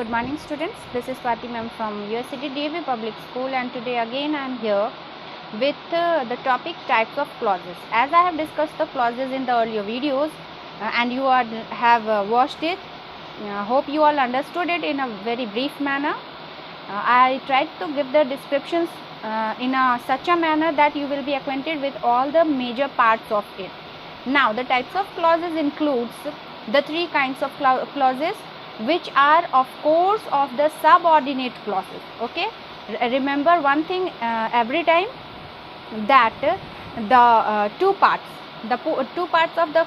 good morning students. This is Swati ma'am from USCD DAV Public School, and today again I am here with the topic types of clauses. As I have discussed the clauses in the earlier videos and you have watched it, hope you all understood it in a very brief manner. I tried to give the descriptions in such a manner that you will be acquainted with all the major parts of it. Now the types of clauses includes the three kinds of clauses, which are of course of the subordinate clauses. Okay, remember one thing every time, that the two parts of the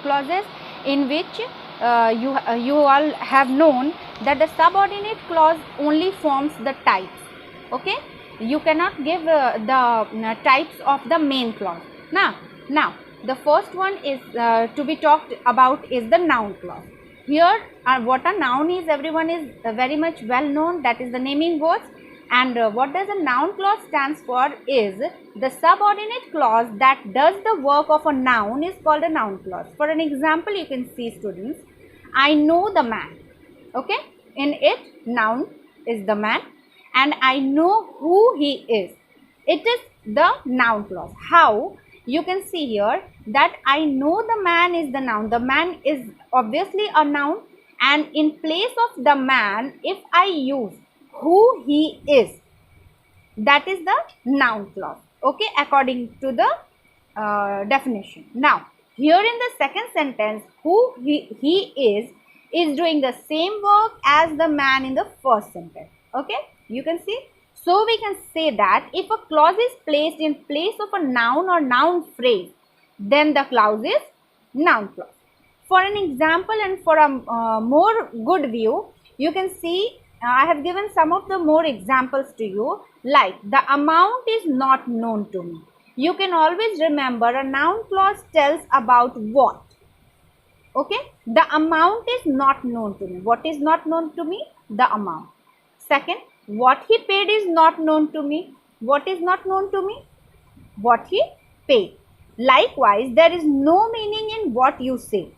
clauses in which you all have known that the subordinate clause only forms the types. Okay, you cannot give the types of the main clause. Now the first one is to be talked about is the noun clause. Here what a noun is, everyone is very much well known, that is the naming words. And what does a noun clause stands for is the subordinate clause that does the work of a noun is called a noun clause. For an example, you can see students, I know the man. Okay, in it noun is the man and I know who he is. It is the noun clause. How? You can see here that I know the man is the noun. The man is obviously a noun, and in place of the man, if I use who he is, that is the noun clause. Okay, according to the definition. Now here in the second sentence, who he is doing the same work as the man in the first sentence. Okay, you can see. So we can say that if a clause is placed in place of a noun or noun phrase, then the clause is noun clause. For an example and for a more good view, you can see I have given some of the more examples to you, like the amount is not known to me. You can always remember a noun clause tells about what. Okay, the amount is not known to me. What is not known to me? The amount. Second, what he paid is not known to me. What is not known to me? What he paid. Likewise, there is no meaning in what you say.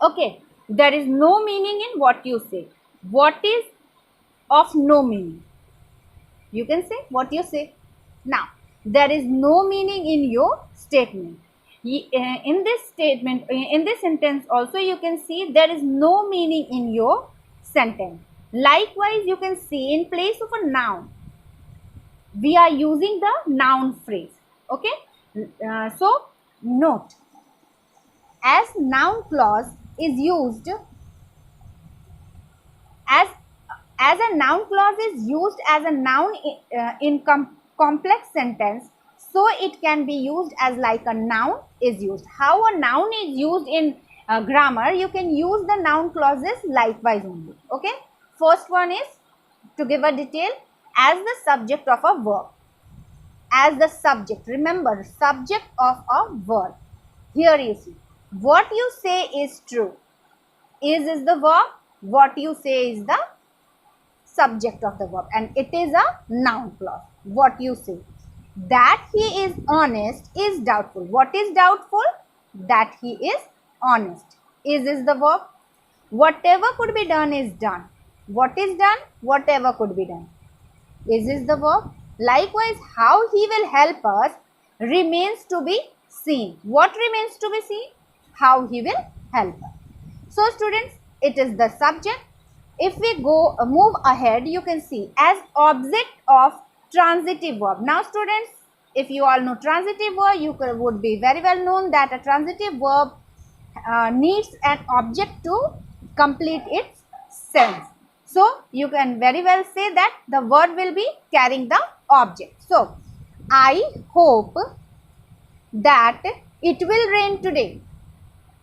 Okay, there is no meaning in what you say. What is of no meaning? You can say what you say. Now, there is no meaning in your statement. In this statement, in this sentence also, you can see there is no meaning in your sentence. Likewise, you can see in place of a noun, we are using the noun phrase. Okay, so note, as noun clause is used as a noun clause is used as a noun in complex sentence, so it can be used as like a noun is used. How a noun is used in grammar, you can use the noun clauses likewise only. Okay, first one is to give a detail, as the subject of a verb. As the subject, remember, subject of a verb. Here you see, what you say is true. Is the verb, what you say is the subject of the verb, and it is a noun clause. What you say. That he is honest is doubtful. What is doubtful? That he is honest. Is the verb. Whatever could be done is done. What is done? Whatever could be done. Is the verb. Likewise, how he will help us remains to be seen. What remains to be seen? How he will help us. So students, it is the subject. If we go move ahead, you can see as object of transitive verb. Now students, if you all know transitive verb, you would be very well known that a transitive verb needs an object to complete its sense. So you can very well say that the word will be carrying the object. So I hope that it will rain today.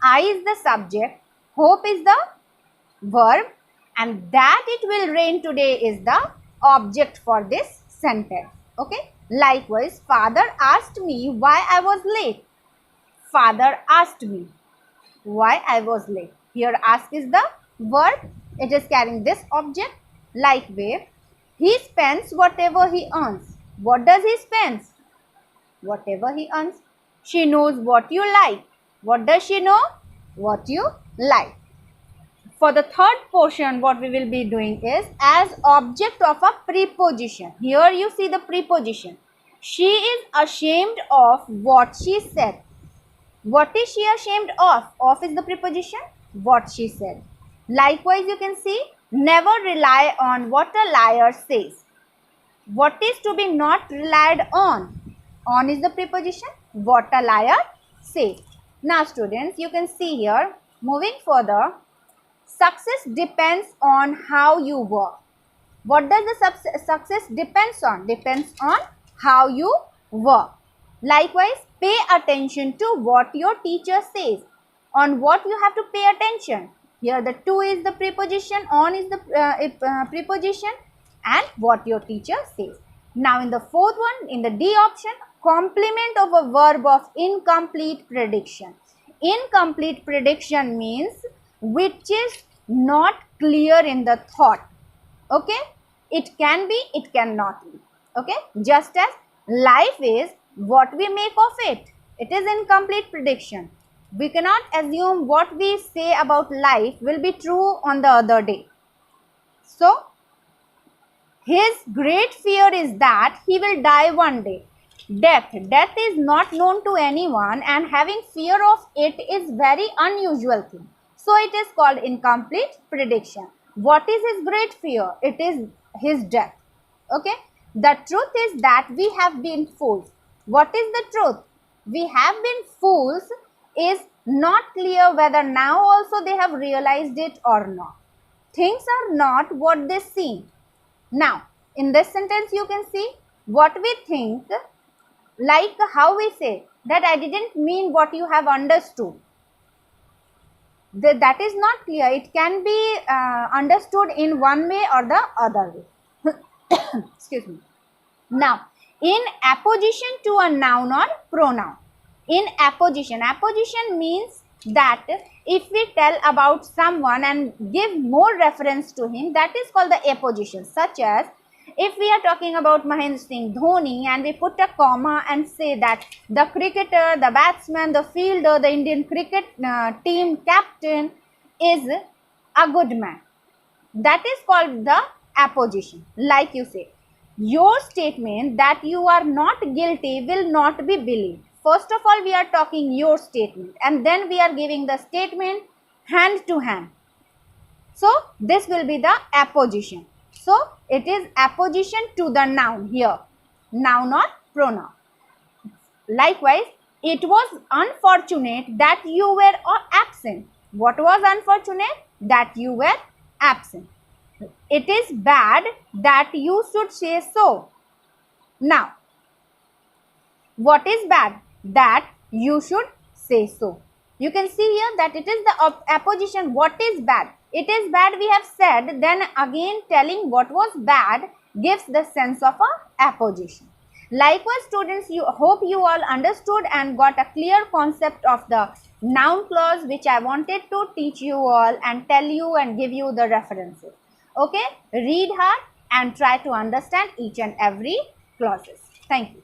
I is the subject, hope is the verb, and that it will rain today is the object for this sentence. Okay. Likewise, father asked me why I was late. Father asked me why I was late. Here ask is the verb. It is carrying this object. Likewise, he spends whatever he earns. What does he spend? Whatever he earns. She knows what you like. What does she know? What you like. For the third portion, what we will be doing is as object of a preposition. Here you see the preposition. She is ashamed of what she said. What is she ashamed of? Of is the preposition. What she said. Likewise, you can see never rely on what a liar says. What is to be not relied on? On is the preposition. What a liar says. Now students, you can see here, moving further, success depends on how you work. What does the success depends on? Depends on how you work. Likewise, pay attention to what your teacher says. On what you have to pay attention? Here the to is the preposition, on is the preposition, and what your teacher says. Now in the fourth one, in the D option, complement of a verb of incomplete prediction. Incomplete prediction means which is not clear in the thought. Okay, it can be, it cannot be. Okay, just as life is what we make of it. It is incomplete prediction. We cannot assume what we say about life will be true on the other day. So his great fear is that he will die one day. Death is not known to anyone, and having fear of it is very unusual thing. So it is called incomplete prediction. What is his great fear? It is his death. Okay. The truth is that we have been fools. What is the truth? We have been fools is not clear whether now also they have realized it or not. Things are not what they seem. Now, in this sentence you can see what we think, like how we say that I didn't mean what you have understood. That is not clear. It can be understood in one way or the other way. Excuse me. Now, in apposition to a noun or pronoun. In apposition means that if we tell about someone and give more reference to him, that is called the apposition. Such as if we are talking about Mahendra Singh Dhoni and we put a comma and say that the cricketer, the batsman, the fielder, the Indian cricket team captain is a good man. That is called the apposition. Like you say, your statement that you are not guilty will not be believed. First of all, we are talking your statement and then we are giving the statement hand to hand. So, this will be the apposition. So, it is apposition to the noun here, noun or pronoun. Likewise, it was unfortunate that you were absent. What was unfortunate? That you were absent. It is bad that you should say so. Now, what is bad? That you should say so. You can see here that it is the apposition. What is bad? It is bad we have said, then again telling what was bad gives the sense of a apposition. Likewise students, you hope you all understood and got a clear concept of the noun clause which I wanted to teach you all and tell you and give you the references. Okay, read hard and try to understand each and every clauses. Thank you.